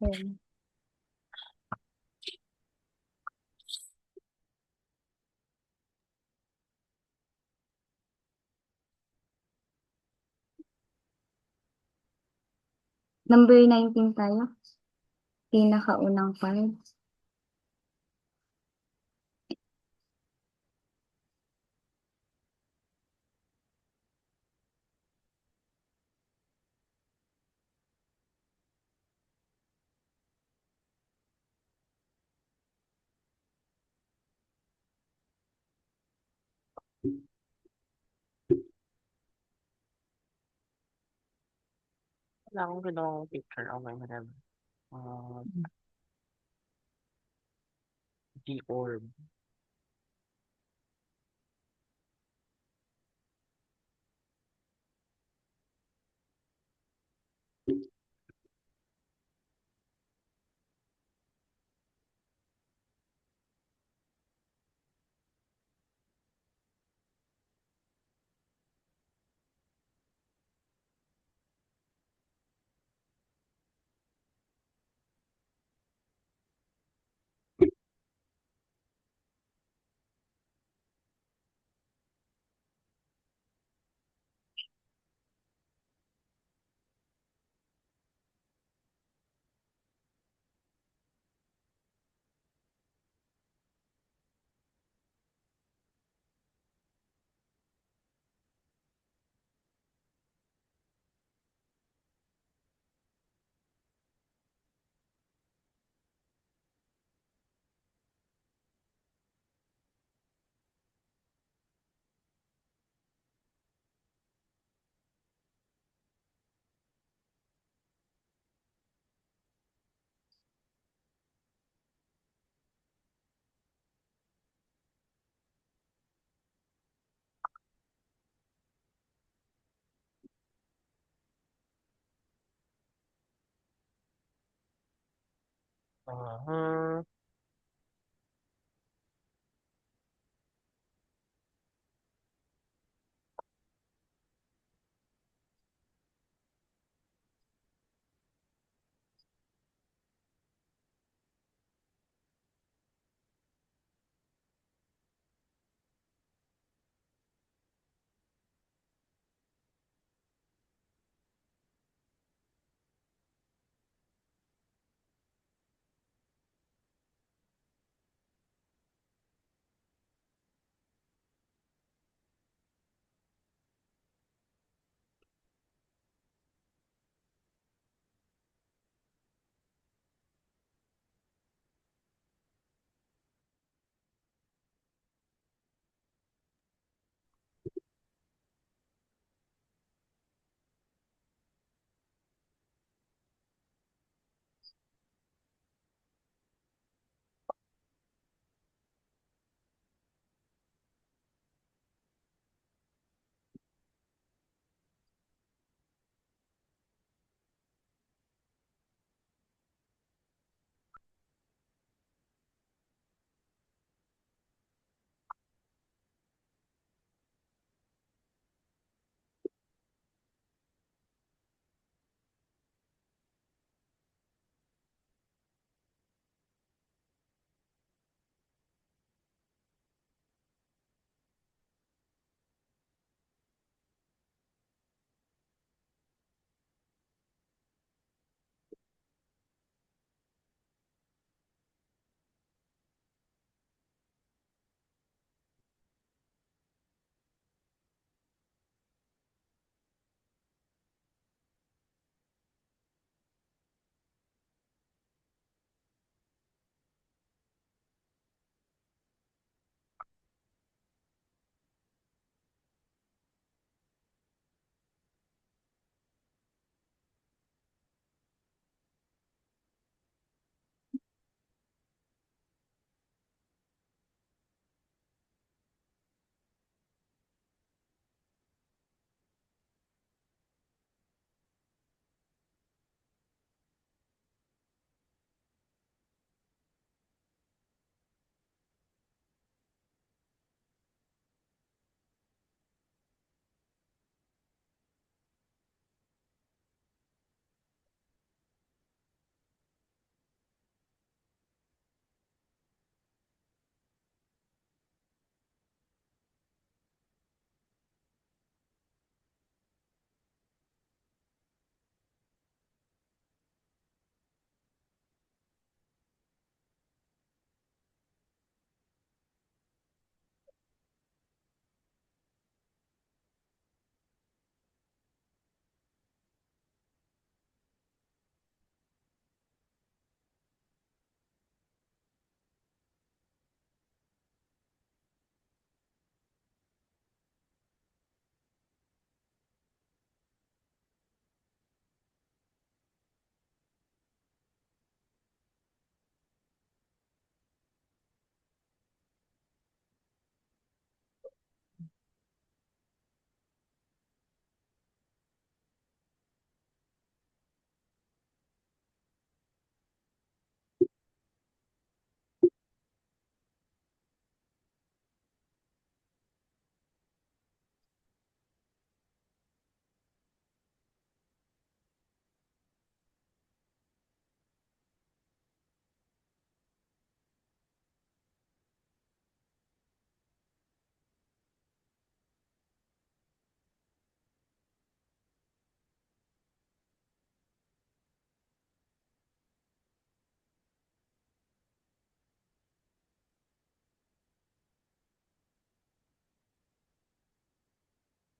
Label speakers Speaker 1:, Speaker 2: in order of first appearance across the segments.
Speaker 1: Ayan. Number 19 tayo. Pinakaunang card.
Speaker 2: Wala akong ginawang picture. Okay, whatever. The orb. Uh-huh.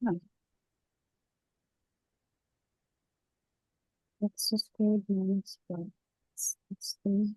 Speaker 1: Hmm. X squared minus 4. X squared.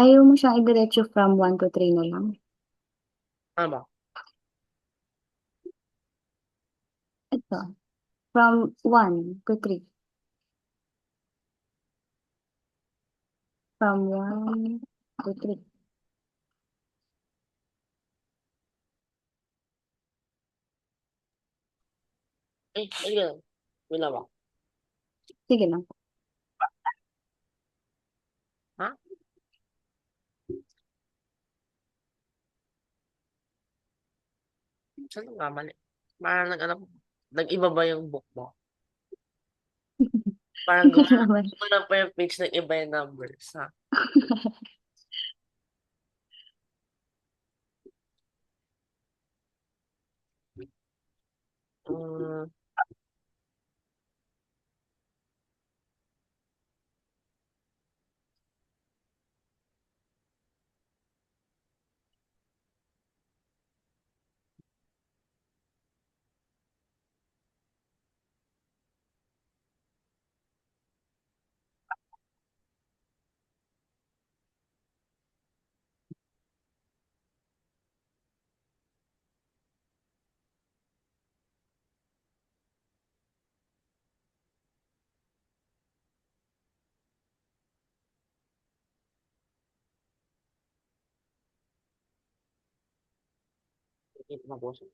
Speaker 1: Ayaw mo siyang idiretso from 1 to 3 na lang?
Speaker 2: Ano ba?
Speaker 1: Ito, from 1 to 3. From 1 to 3.
Speaker 2: Ayun. Wala ba?
Speaker 1: Sige lang.
Speaker 2: Ha? Saan nga mali? Parang nag-iba ba yung book mo? Parang
Speaker 1: Hindi naman.
Speaker 2: gumana pa yung page ng iba yung numbers, ha? Hmm, ito na po siya.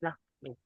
Speaker 2: Na, wait.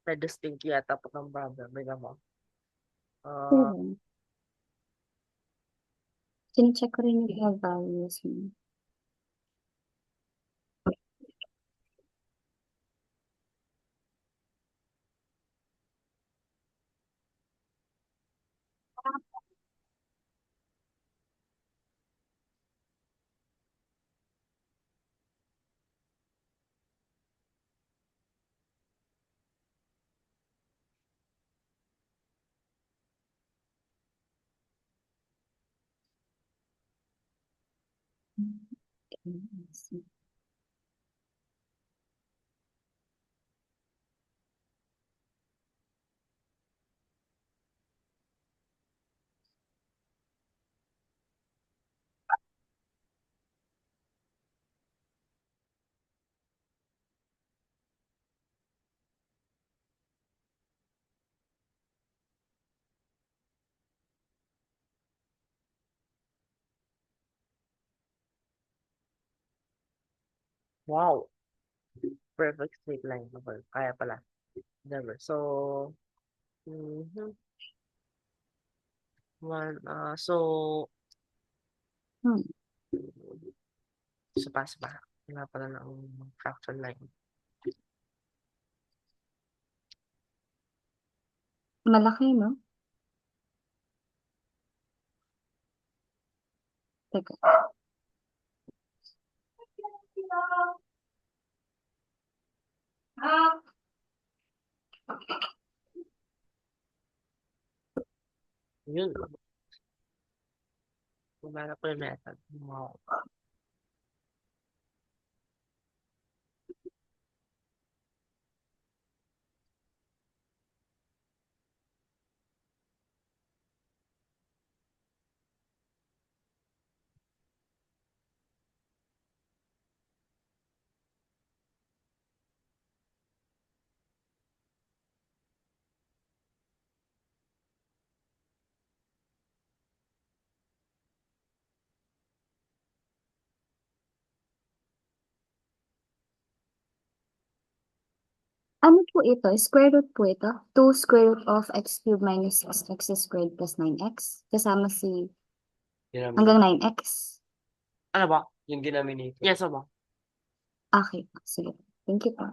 Speaker 2: May distinct yata po ng brother. May naman. Ah,
Speaker 1: Sige. Chine-check ko rin yung mga values mo. Okay, let's see.
Speaker 2: Wow! Perfect straight line. Okay, kaya pala. Never. So, mhm. So,
Speaker 1: Hmm.
Speaker 2: sa pass ba? Wala pala ng fraction line.
Speaker 1: Malaki, no? Teka.
Speaker 2: Yun. Wala na po yung method. Wow.
Speaker 1: Ano po ito? Square root po ito? 2 square root of x cubed minus x squared plus 9x. Kasama si hanggang
Speaker 3: Denominator.
Speaker 1: 9x.
Speaker 2: Ano ba?
Speaker 3: Yung denominator.
Speaker 2: Yes, ano ba?
Speaker 1: Okay, sige. Thank you po.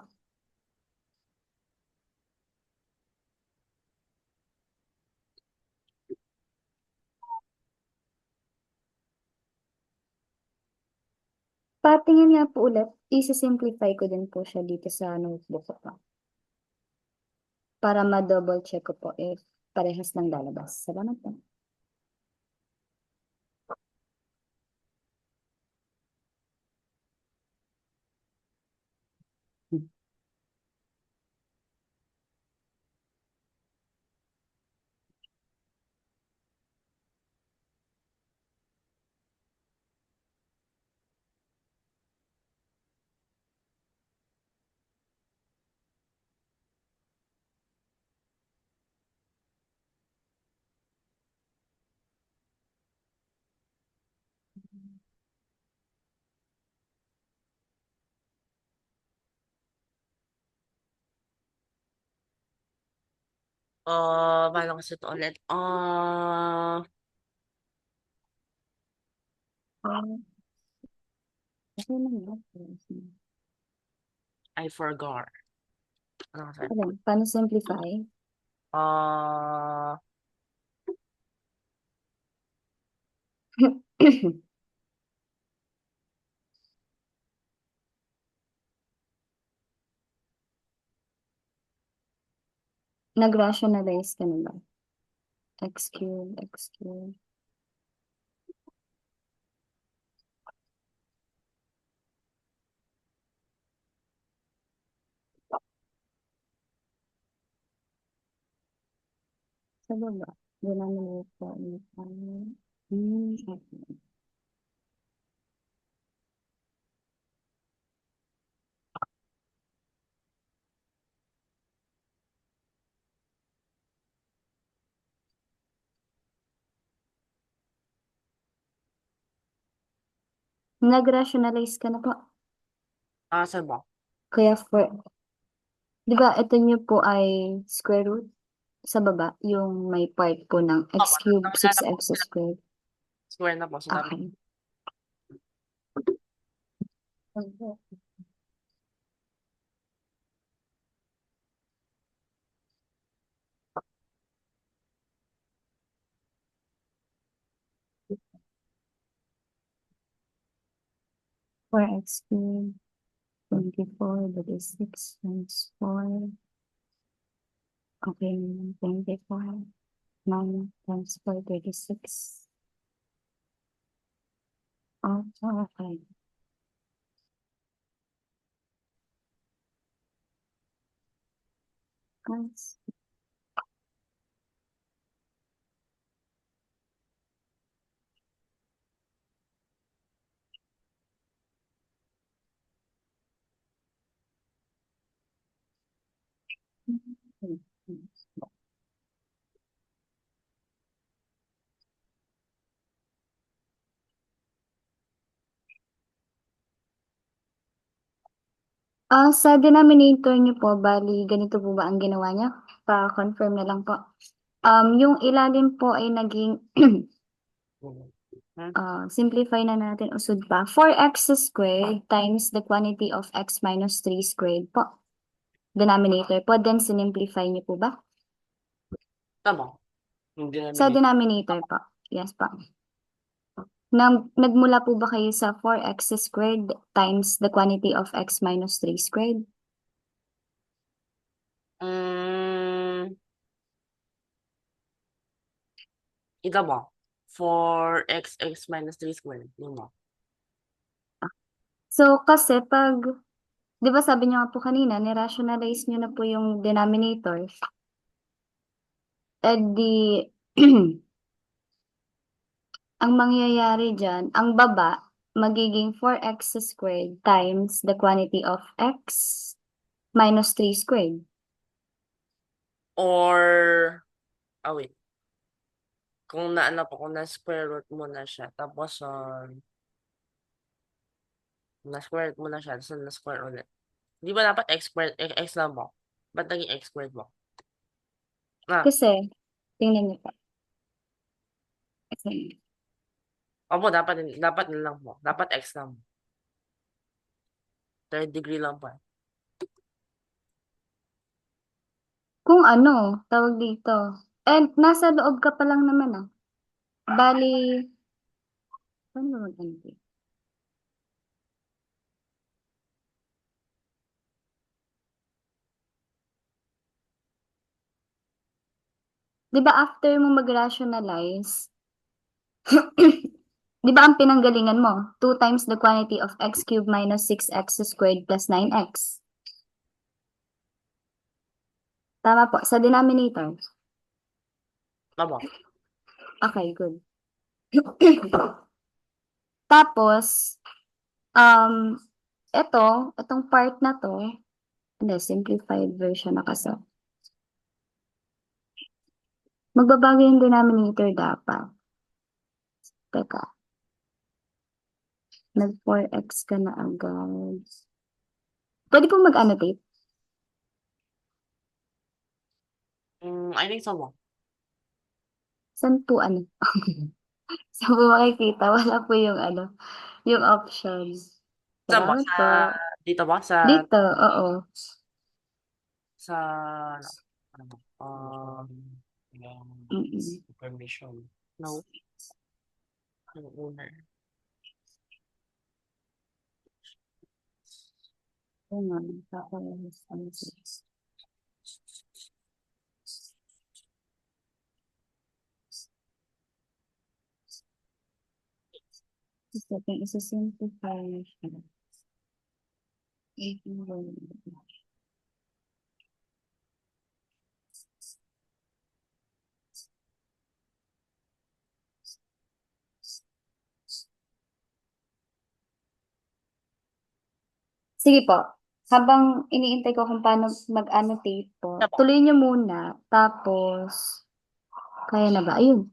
Speaker 1: Patingin nga po ulit, isi-simplify ko din po siya dito sa notebook ko po. Para ma-double check ko po if parehas ng lalabas. Salamat po.
Speaker 2: Paano kasi ito ulit?
Speaker 1: Okay lang ba?
Speaker 2: I forgot. Ano kasi?
Speaker 1: Ano, paano simplify?
Speaker 2: Ah,
Speaker 1: Nag-rationalize ka na ba? X cubed, x cubed. Sa baba. Denominator po. Okay. Nag-rationalize ka na po.
Speaker 2: saan ba?
Speaker 1: Kaya for, di ba ito nyo po ay square root? Sa baba, yung may part po ng x cubed,
Speaker 2: Wala na po.
Speaker 1: 6x squared.
Speaker 2: Square na po. So, dapat
Speaker 1: Okay. Four x cubed, 24, that is 6 times 4. Okay, 24. 9 times 4, 36. Oh, okay. Guys. Sa denominator niyo po, bali, ganito po ba ang ginawa niya? Pa-confirm na lang po. Yung ilalim po ay naging, simplify na natin, usod pa. 4x squared times the quantity of x minus 3 squared po. Denominator po, then sinimplify niyo po ba?
Speaker 2: tama. Yung
Speaker 1: Sa
Speaker 2: denominator.
Speaker 1: denominator po. Yes po. Nagmula po ba kayo sa 4x squared times the quantity of x minus 3 squared?
Speaker 2: Mm, ito mo. 4x minus 3 squared. Yun mo.
Speaker 1: So, kasi pag, di ba sabi niyo nga po kanina, ni-rationalize niyo na po yung denominator. Eh di, ang mangyayari dyan, ang baba, magiging 4x squared times the quantity of x minus 3 squared.
Speaker 2: Or, wait. Kung naano po, kung na-square root mo na siya, tapos, na-square root mo na siya, tapos na-square ulit. Di ba dapat x squared, x lang mo? Ba't naging x squared mo?
Speaker 1: Kasi, tingnan niyo po. Kasi,
Speaker 2: Opo, dapat na lang mo. Dapat x lang mo. Third degree lang po.
Speaker 1: kung ano, tawag dito. And nasa loob ka pa lang naman ah. Bali, paano ba mag-ano? Di ba after mo mag-rationalize, di ba ang pinanggalingan mo? 2 times the quantity of x cubed minus 6x squared plus 9x. Tama po, sa denominator.
Speaker 2: Tama.
Speaker 1: Okay, good. Tapos, itong part na to, hindi, simplified version na kasi. Magbabago yung denominator dapat. Teka. Nag-4x ka na agad. Pwede po mag-annotate?
Speaker 2: I think so mo.
Speaker 1: Saan po ano? Saan po makikita? Wala po yung ano, yung options.
Speaker 2: Saan mo?
Speaker 1: Salamat
Speaker 2: Sa,
Speaker 1: po.
Speaker 2: dito ba?
Speaker 1: Dito, oo.
Speaker 2: Sa, ano ba?
Speaker 1: Mm-mm.
Speaker 2: Permission. No. Yung owner.
Speaker 1: Oo nga, tapos, ano siya? Isa-simplify siya. Sige po. Habang iniintay ko kung paano mag-annotate po,
Speaker 2: Tama.
Speaker 1: tuloy niyo muna. Tapos, kaya na ba? Ayun.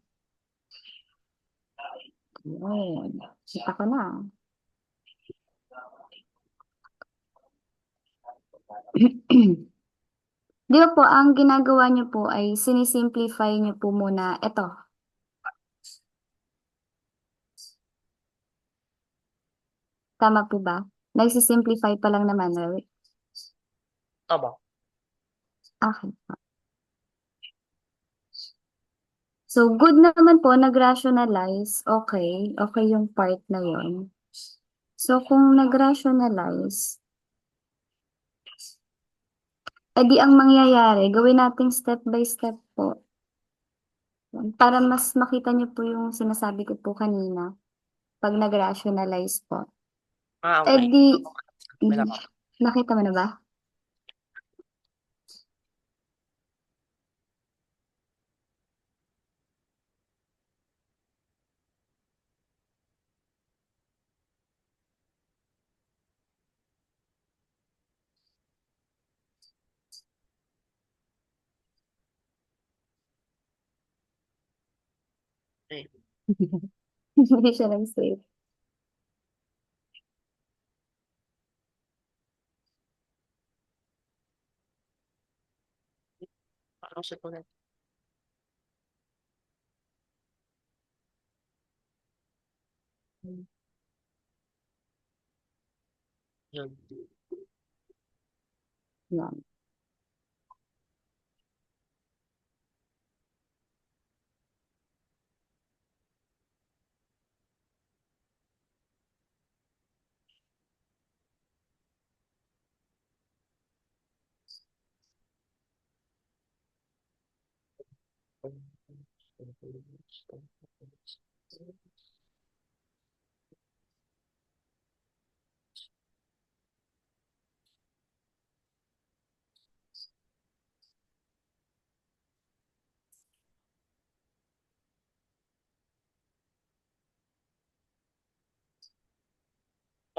Speaker 1: Ayun. Kita ko na. Di ba po, ang ginagawa niyo po ay sinisimplify niyo po muna ito. Tama po ba? Nagsisimplify pa lang naman, right?
Speaker 2: Opo.
Speaker 1: Okay. So, good naman po, nag-rationalize. Okay. Okay yung part na yon. So, kung nag-rationalize, edi ang mangyayari, gawin nating step by step po. Para mas makita niyo po yung sinasabi ko po kanina, pag nag-rationalize po.
Speaker 2: Okay.
Speaker 1: Edi,
Speaker 2: May lang ako.
Speaker 1: nakita mo na ba?
Speaker 2: Okay.
Speaker 1: Hindi siya nag-save.
Speaker 2: Parang siya po na. Yun.
Speaker 1: Yan.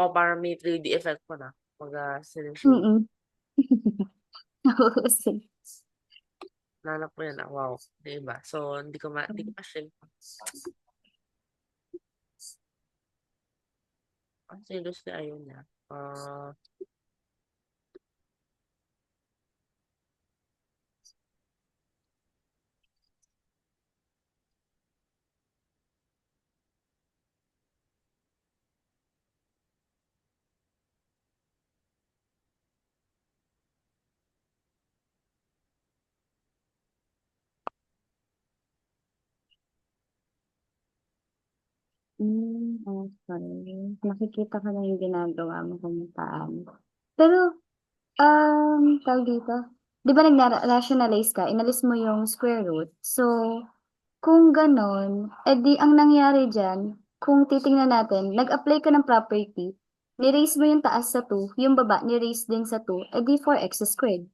Speaker 2: O, parang may 3D effect po na. Pag sinishade.
Speaker 1: Mm-mm. Nahusay.
Speaker 2: Nanap ko yan. Wow. Diba? So, hindi ko ma-shade. Seriously, ayun na.
Speaker 1: Okay. Nakikita ko na yung ginagawa mo kung paano. Pero, tawag dito. Di ba nag-rationalize ka? Inalis mo yung square root. So, kung ganon, edi ang nangyari dyan, kung titingnan natin, nag-apply ka ng property, ni-raise mo yung taas sa 2, yung baba ni-raise din sa 2, edi 4x squared.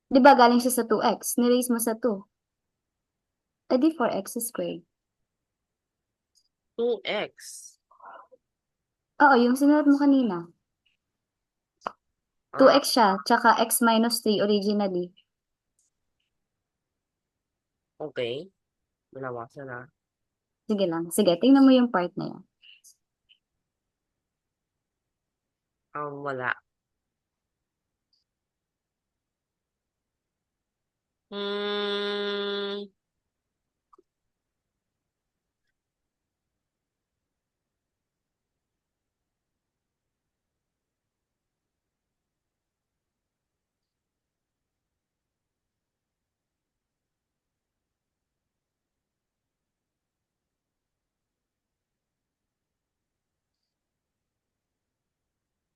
Speaker 1: Di ba galing siya sa 2x, ni-raise mo sa 2, edi 4x squared.
Speaker 2: 2x.
Speaker 1: Oo, yung sinulat mo kanina.
Speaker 2: Ah,
Speaker 1: 2x siya, tsaka x minus 3 originally.
Speaker 2: okay. Binawasan na.
Speaker 1: Sige lang. Sige, tingnan mo yung part na yan.
Speaker 2: Wala. Hmm.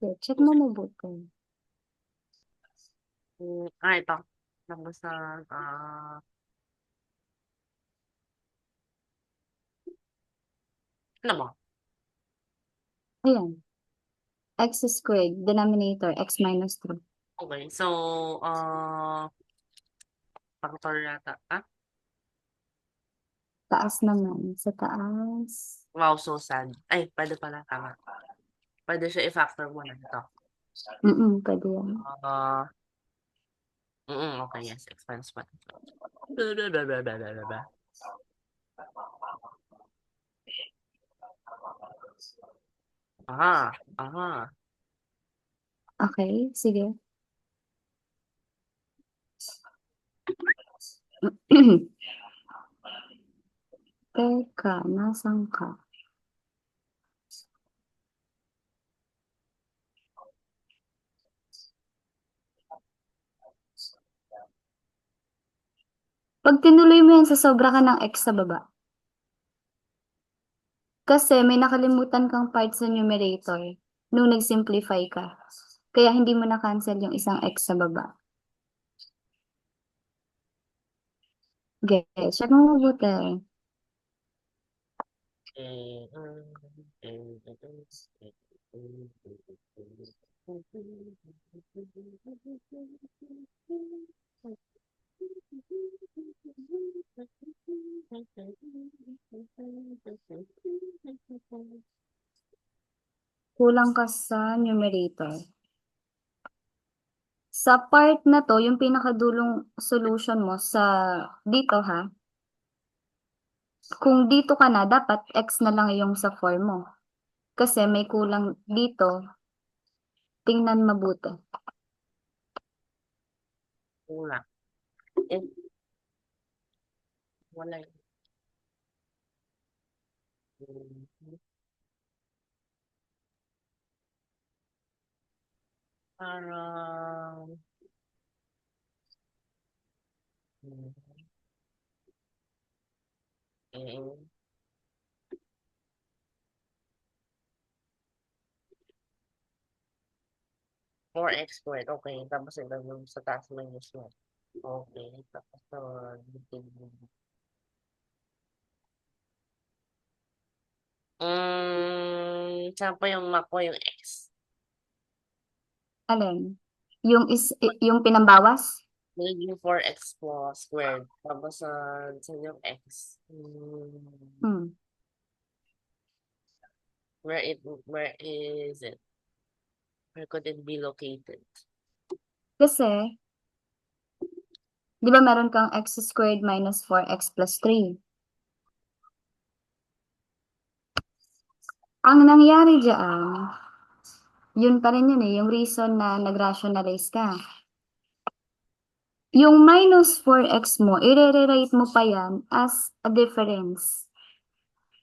Speaker 1: Okay, check mo mabuti.
Speaker 2: Ito. Nabasa, ah, ano mo?
Speaker 1: Ayan. X squared, denominator, x minus 3.
Speaker 2: Okay. So, factor yata.
Speaker 1: Taas naman. Sa taas.
Speaker 2: Wow, so sad. Ay, pwede pala. Tama. Pwede siya i-factor mo na ito.
Speaker 1: Pwede yan.
Speaker 2: Okay, yes. Expense pa. Aha, aha.
Speaker 1: Okay, sige. Teka, nasan ka? Pag tinuloy mo yan, sasobra ka ng x sa baba. Kasi may nakalimutan kang part sa numerator nung nag-simplify ka. Kaya hindi mo na-cancel yung isang x sa baba. Guess. Check mo mabuti. Kulang ka sa numerator. Sa part na to, yung pinakadulong solution mo sa dito ha, kung dito ka na, dapat x na lang yung sa form mo. Kasi may kulang dito, tingnan mabuti.
Speaker 2: Kulang. Eh, wala yun. Parang, eh, 4x squared. Okay. Tapos ito yung sa taas minus 1. Okay. Tapos, saan pa yung mako yung x?
Speaker 1: Alin? Yung pinambawas?
Speaker 2: Magiging 4x po squared. Tapos, saan yung x?
Speaker 1: Hmm.
Speaker 2: Where is it? Where could it be located?
Speaker 1: Kasi, di ba meron kang x squared minus 4x plus 3? Ang nangyari dyan, yun pa rin yun eh, yung reason na nag-rationalize ka. Yung minus 4x mo, i-rewrite mo pa yan as a difference.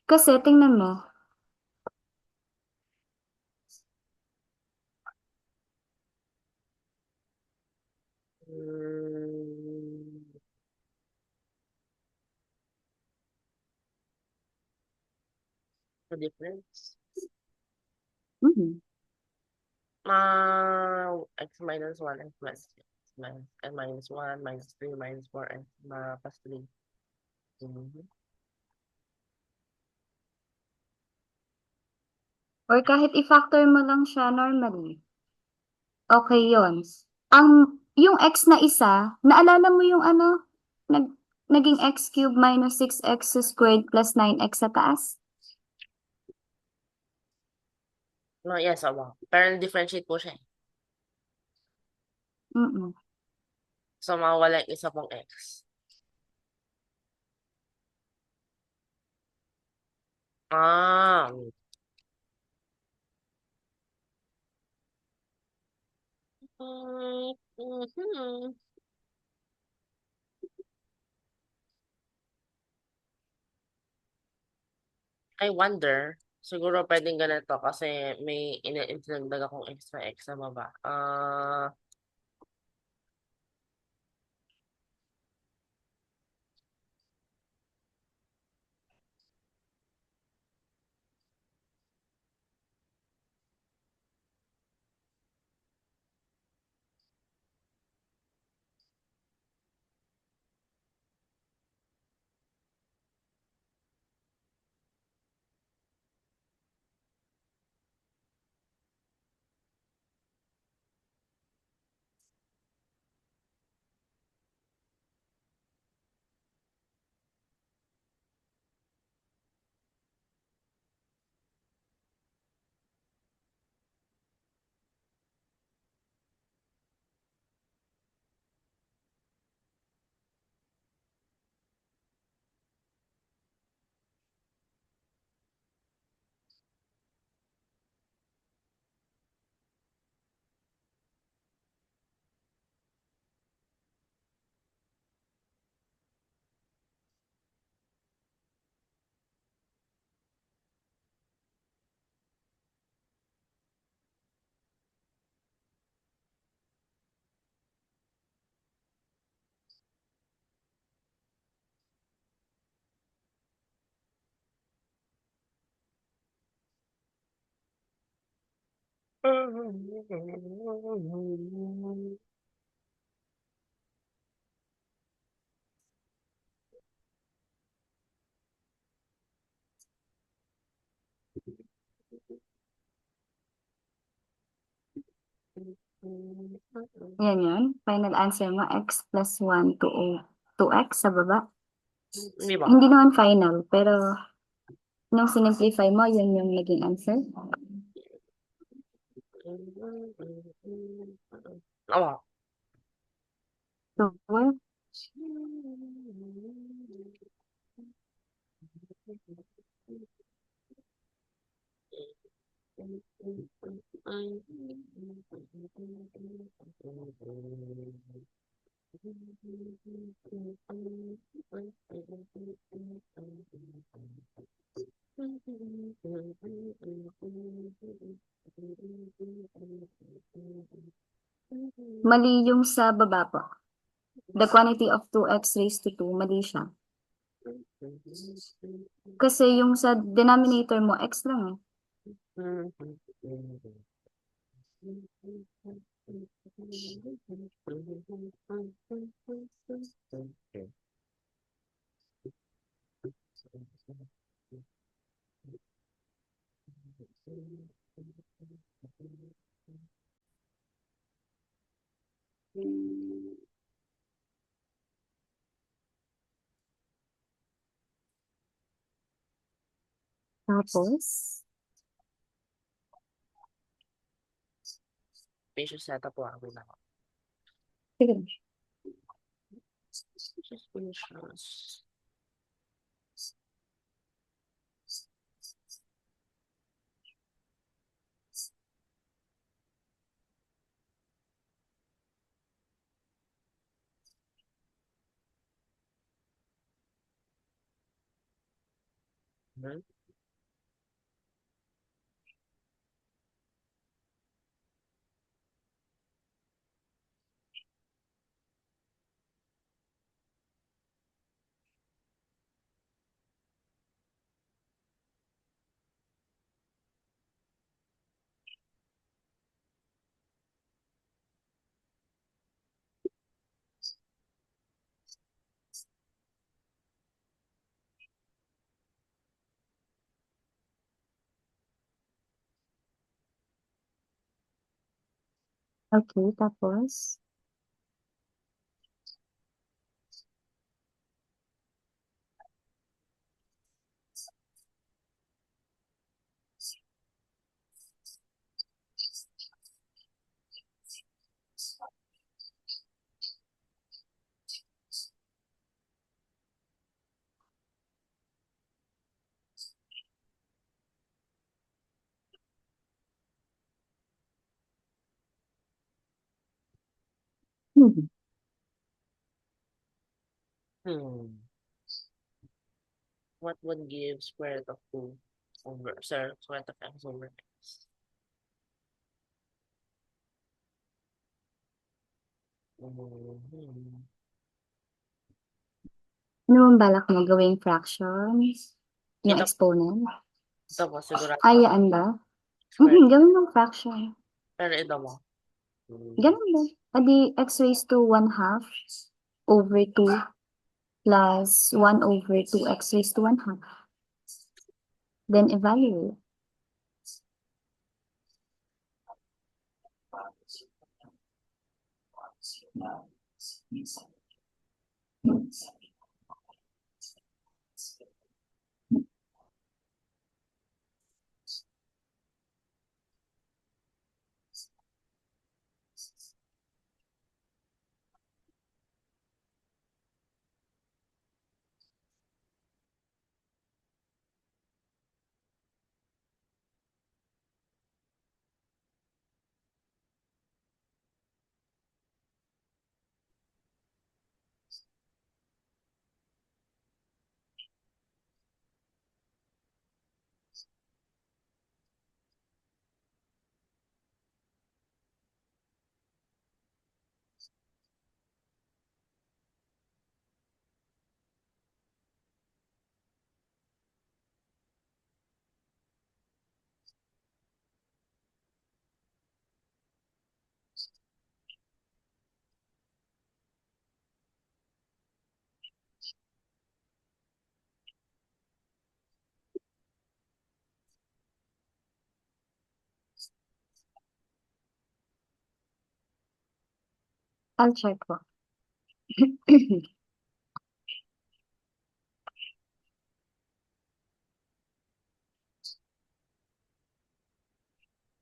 Speaker 1: Kasi, tingnan mo,
Speaker 2: Hmm, the difference?
Speaker 1: mhm,
Speaker 2: X minus 1, x plus minus, and minus 1, minus 3, minus 4, and plus 3. Mhm.
Speaker 1: or kahit i-factor mo lang siya normally, okay yon. Yung x na isa, naalala mo yung ano, naging x cubed minus 6x squared plus 9x sa taas?
Speaker 2: No, yes, wow. Pero differentiate po siya eh.
Speaker 1: Mm-mm.
Speaker 2: So, mawawala yung isa pong x. Ah, mhm. I wonder, siguro pwedeng ganito kasi may dinagdag akong extra x sa baba.
Speaker 1: Yan yun. Final answer mo, x plus 1 to 2x sa baba.
Speaker 2: Di ba?
Speaker 1: Hindi naman final, pero nung sinimplify mo, yun yung naging answer.
Speaker 2: Oo.
Speaker 1: Sure. Mali yung sa baba po. The quantity of 2x raised to 2, mali siya. Kasi yung sa denominator mo, x lang eh. Tapos,
Speaker 2: Patient setup po ako na.
Speaker 1: sige na.
Speaker 2: Suspicious. Hmm?
Speaker 1: Okay, tapos, hmm.
Speaker 2: Hmm. What would give square root of 2 over, sir, square root of x over x? Mhm.
Speaker 1: Ano bang balak mo gawing fractions? Yung
Speaker 2: Ito,
Speaker 1: exponent?
Speaker 2: ito po, sigurado.
Speaker 1: Ayaan ba?
Speaker 2: Square.
Speaker 1: Gawin mong fraction.
Speaker 2: Pero ito mo. Hmm.
Speaker 1: Ganun ba? Adi x raised to 1/2 over 2 plus 1 over 2x raised to 1/2. Then evaluate. I'll check po.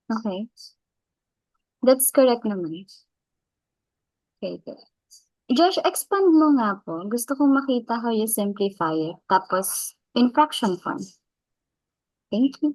Speaker 1: Okay. That's correct naman. Okay, good. Josh, expand mo nga po. Gusto kong makita how you simplify it. Tapos, in fraction form. Thank you.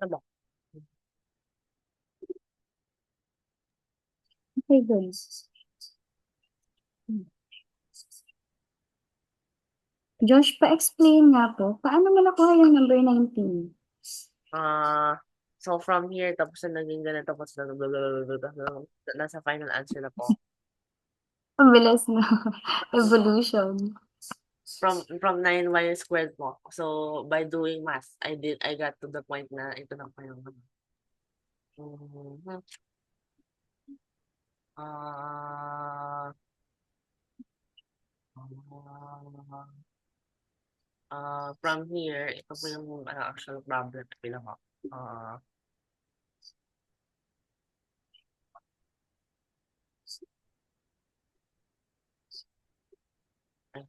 Speaker 2: Ano?
Speaker 1: Okay, good. Josh, pa-explain nga po, paano mo nakuha yung number 19?
Speaker 2: So from here, tapos na naging ganito, tapos na nasa final answer na po.
Speaker 1: Ang bilis na. Evolution.
Speaker 2: From 9y squared po. So by doing math, I got to the point na ito na po yung mhm. Ah, from here, ito po yung actual problem na bilang ko. Ah, ay,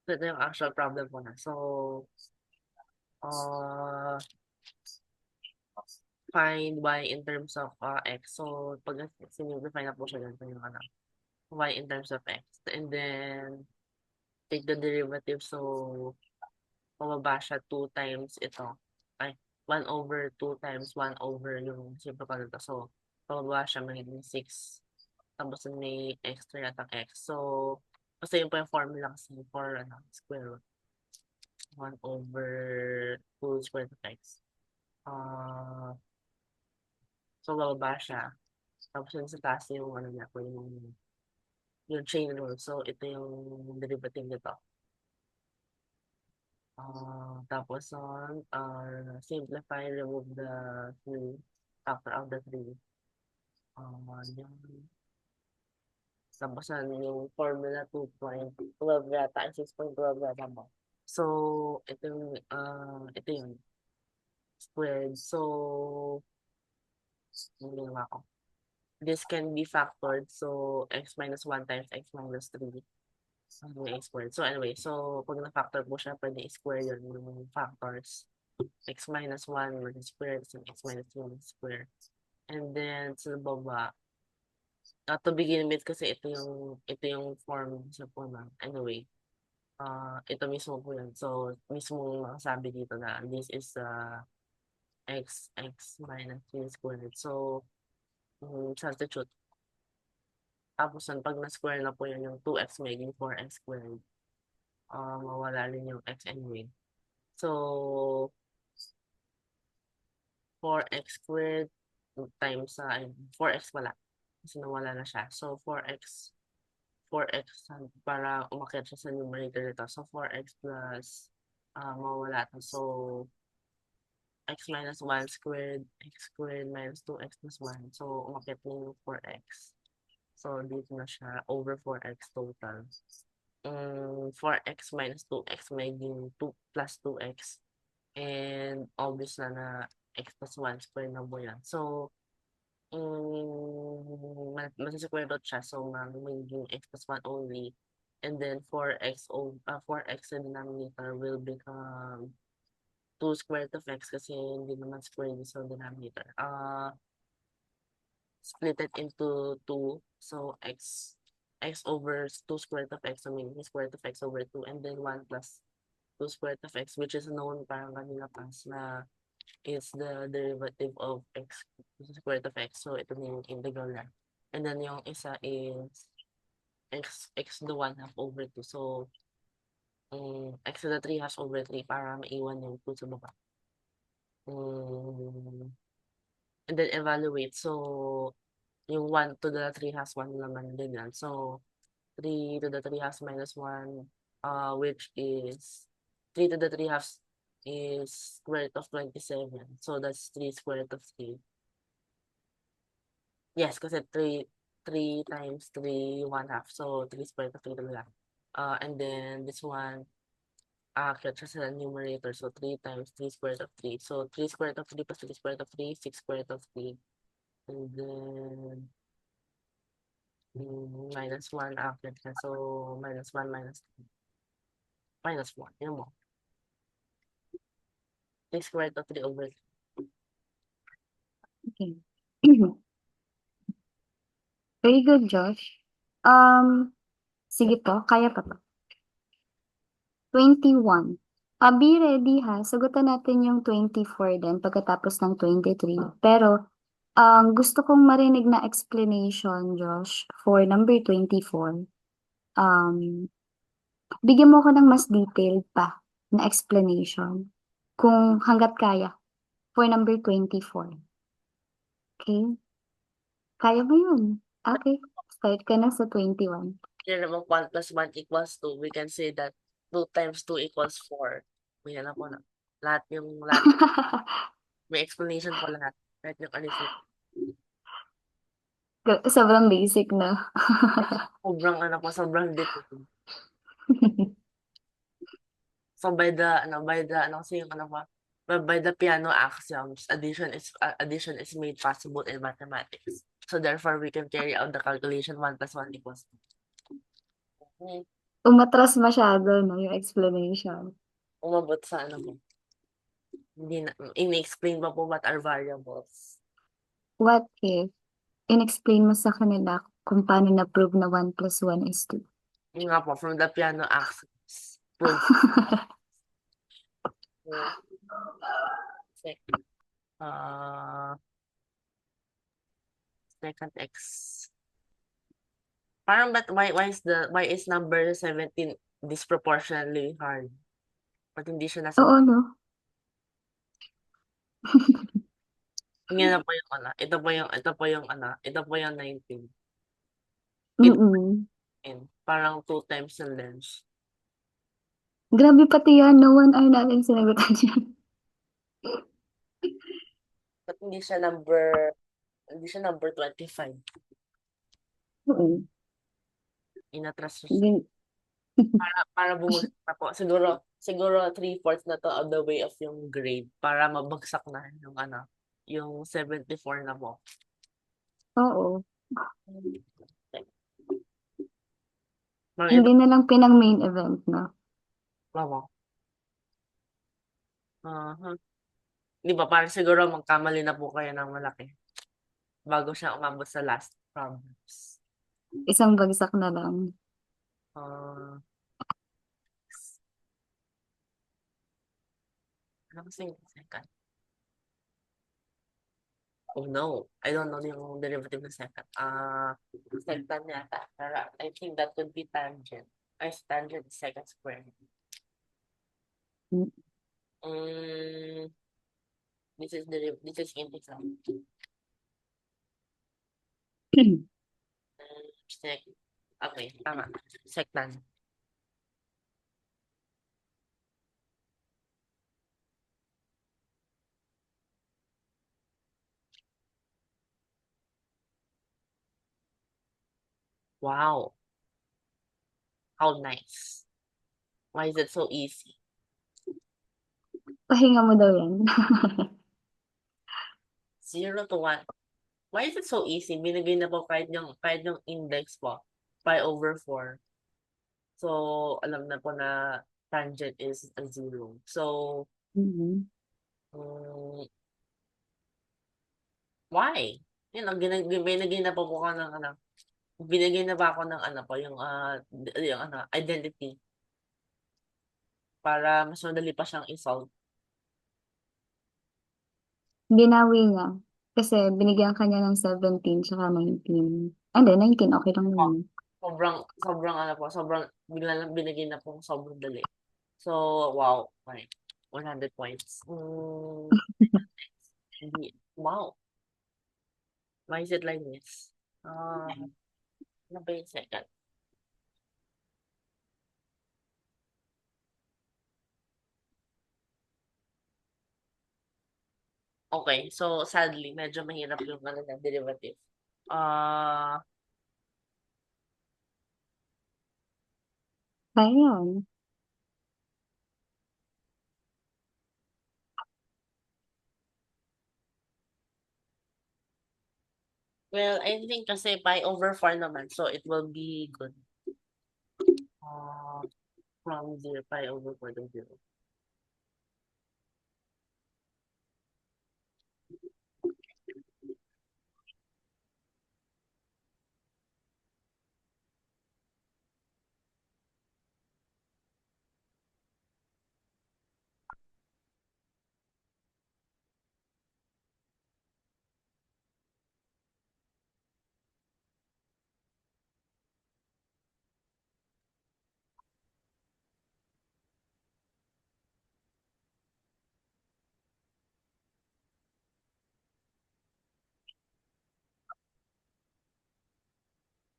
Speaker 2: ito yung actual problem ko na. So, uh, find y in terms of x. So, pag sinimplify na po siya, ganito yung y in terms of x. And then, take the derivative. So, pababa siya 2 times ito. Ay, 1 over 2 times 1 over yung simple ko nito. So, pababa siya magiging 6. Tapos may extra yatang x. So, kasi yun po yung formula kasi for square root. 1 over 2 square root of x. So, bababa siya. Tapos yun sa taas yung ano niya po yung chain rule. So, ito yung derivative nito. Tapos simplify, remove the 3, factor out the 3. Yung, tapos yung formula 2.12 yata, 6.12 yata mo. So, ito yung squared. So, yung ginawa ko. This can be factored. So, x minus 1 times x minus 3. Yung x squared. So, anyway. So, pag na-factor po siya, pwede i-square yun yung factors. X minus 1 minus square, so x minus 2 minus square. And then, sa baba, to begin with, kasi ito yung form sa po na. Anyway, ito mismo po yun. So, mismo makasabi dito na this is x minus 3 squared. So, substitute. Tapos nun, pag na-square na po yan, yung 2x maging 4x squared. Mawala rin yung x anyway. So, 4x squared times 4x wala. Kasi nawala na siya. So, 4x para umakyat siya sa numerator nito. So, 4x plus mawala to. So, x minus 1 squared, x squared minus 2x plus 1. So, umakyat na yung 4x. So, dito na siya over 4x total. 4x minus 2x maging 2 plus 2x. And obvious na x plus 1 square na po yan. So, masa-square root siya. So, magiging x plus 1 only. And then 4x sa denominator will become 2 square root of x kasi hindi naman square yung sa denominator. Split it into 2. So, x over 2 square root of x, so meaning square root of x over 2, and then 1 plus 2 square root of x, which is known parang kanina pas na is the derivative of x square root of x. So, ito na yung integral na. And then yung isa is x to the 1 half over 2. So, x to the 3 halves over 3 para maiwan yung 2 sa baba. And then evaluate. So, yung 1 to the 3 has 1 naman din yan. So, 3 to the 3 halves minus 1, which is 3 to the 3 halves is square root of 27. So, that's 3 square root of 3. Yes, kasi 3 times 3, 1 half. So, 3 square root of 3 talaga. And then, this one, catch sa numerator. So, 3 times 3 square root of 3. So, 3 square root of 3 plus 3 square root of 3, 6 square root of 3. And then, minus 1 after ka. So, minus 1 minus 1. Yun mo. 3 square root of 3 over 3.
Speaker 1: Okay. Very good, Josh. Sige to, kaya pa to. 21. Be ready ha. Sagutan natin yung 24 din pagkatapos ng 23. Pero, gusto kong marinig na explanation, Josh, for number 24. Bigyan mo ko ng mas detailed pa na explanation kung hanggat kaya for number 24. Okay? Kaya mo yun. Okay. Start ka na sa 21.
Speaker 2: Kaya naman 1 plus 1 equals 2. We can say that 2 times 2 equals 4. May alam ko na. Lahat. May explanation po lahat. Kahit yung ano siya.
Speaker 1: Sobrang basic na.
Speaker 2: Sobrang detailed. So kasi yung by the piano axioms, addition is made possible in mathematics. So therefore, we can carry out the calculation 1 plus 1 equals 2.
Speaker 1: Umatras masyado, no, yung explanation.
Speaker 2: Umabot sa mo. Hindi na, in-explain pa po what are variables.
Speaker 1: What if, in-explain mo sa kanila kung paano na-prove na 1 plus 1 is 2?
Speaker 2: Yung nga po, from the piano axioms, prove. Second x. Parang why is number 17 disproportionately hard? Ba't hindi siya nasa
Speaker 1: Oo, no?
Speaker 2: Yan na po yung ito po yung 19. Ito po
Speaker 1: Mm-mm.
Speaker 2: yun. Parang 2 times yung length.
Speaker 1: Grabe pati yan, no one hour natin sinagutan yan.
Speaker 2: Ba't hindi siya number 25?
Speaker 1: Oo.
Speaker 2: Inatras siya
Speaker 1: Yun-
Speaker 2: para bumagsak na po. Siguro 3/4 na to of the way of yung grade para mabagsak na yung 74 na po.
Speaker 1: Oo.
Speaker 2: Parang ito,
Speaker 1: Hindi na lang pinang main event, no?
Speaker 2: mo. Di ba, parang siguro magkamali na po kayo ng malaki bago siya umabot sa last problems.
Speaker 1: Isang bagsak na lang.
Speaker 2: Uh, ano kasi yung second? Oh no, I don't know yung derivative ng secant. Secant yata. Pero I think that would be tangent. Ay, tangent is secant square.
Speaker 1: Mm.
Speaker 2: Mm, this is integral. Sec, okay, tama. Secant. Wow, how nice. Why is it so easy?
Speaker 1: Pahinga mo daw yan.
Speaker 2: 0 to 1. Why is it so easy? Binigay na po kahit yung index po, pi over 4. So, alam na po na tangent is a 0. So,
Speaker 1: Mhm.
Speaker 2: mm, why? Yun ang binigay na po ko ng ano, binigay na ba ako ng ano po, yung ano, identity para mas madali pa siyang i-solve.
Speaker 1: Binawi niya. Kasi binigyan ka niya ng 17 tsaka 19. Ah, hindi, 19. Okay lang
Speaker 2: Oh,
Speaker 1: naman.
Speaker 2: sobrang ano po, bigla lang binigay na po sobrang dali. So, wow, okay. 100 points. Hindi, wow. Why is it like this? Ano ba yung second? Okay, so sadly, medyo mahirap yung ano na derivative. Ah,
Speaker 1: Kaya yan.
Speaker 2: well, I think kasi pi over 4 naman, so it will be good. Ah, from 0, pi over 4 to 0.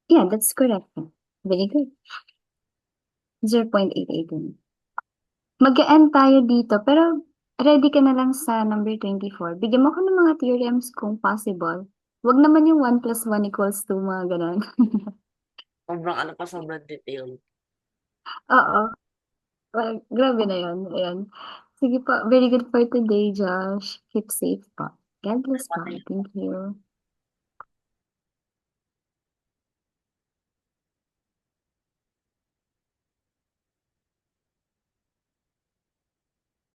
Speaker 1: Yeah, that's correct. Very good. 0.88. Mag-e-end tayo dito, pero ready ka na lang sa number 24. Bigyan mo ko ng mga theorems kung possible. Wag naman yung 1 + 1 = 2, mga ganun.
Speaker 2: Sobrang ano pa, sobrang detail.
Speaker 1: Oo. Well, grabe na yun. Ayan. Sige po. Very good for today, Josh. Keep safe po. God bless po.
Speaker 2: Thank
Speaker 1: Thank you.